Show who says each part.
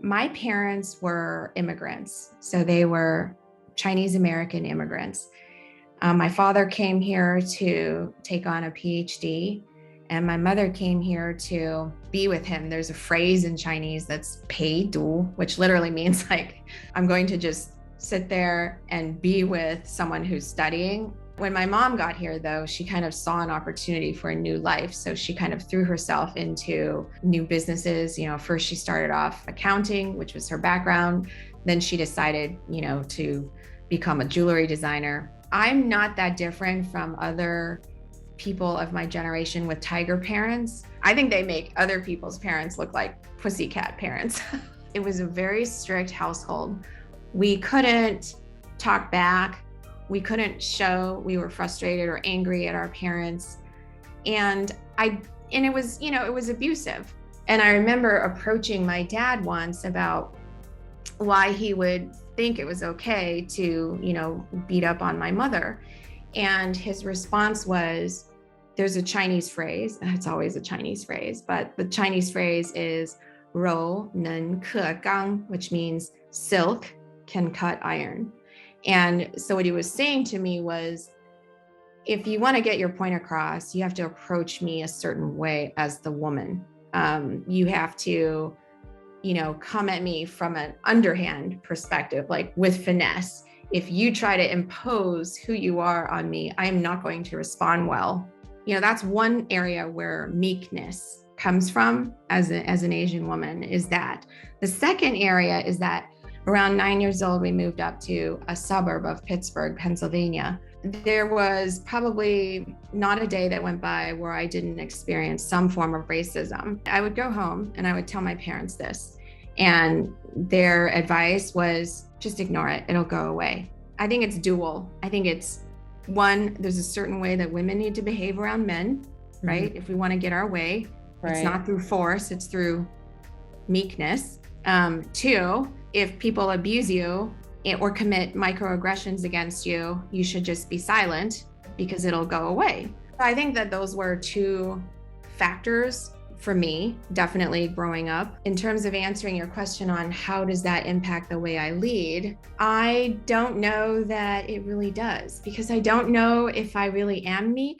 Speaker 1: My parents were immigrants, so they were Chinese American immigrants. My father came here to take on a PhD, and my mother came here to be with him. There's a phrase in Chinese that's pei du, which literally means like, I'm going to just sit there and be with someone who's studying. When my mom got here, though, she kind of saw an opportunity for a new life. So she kind of threw herself into new businesses. First she started off accounting, which was her background. Then she decided, to become a jewelry designer. I'm not that different from other people of my generation with tiger parents. I think they make other people's parents look like pussycat parents. It was a very strict household. We couldn't talk back. We couldn't show we were frustrated or angry at our parents. And it was abusive. And I remember approaching my dad once about why he would think it was okay to, beat up on my mother. And his response was, there's a Chinese phrase, it's always a Chinese phrase, but the Chinese phrase is rou nen ke gang, which means silk can cut iron. And so what he was saying to me was, if you want to get your point across, you have to approach me a certain way as the woman. You have to, come at me from an underhand perspective, like with finesse. If you try to impose who you are on me, I am not going to respond well. That's one area where meekness comes from as an Asian woman, is that. The second area is that around 9 years old, we moved up to a suburb of Pittsburgh, Pennsylvania. There was probably not a day that went by where I didn't experience some form of racism. I would go home and I would tell my parents this, and their advice was just ignore it. It'll go away. I think it's dual. I think it's one, there's a certain way that women need to behave around men, right? If we want to get our way, It's not through force, it's through meekness. Two, if people abuse you or commit microaggressions against you, you should just be silent because it'll go away. I think that those were two factors for me, definitely growing up. In terms of answering your question on how does that impact the way I lead, I don't know that it really does, because I don't know if I really am meek.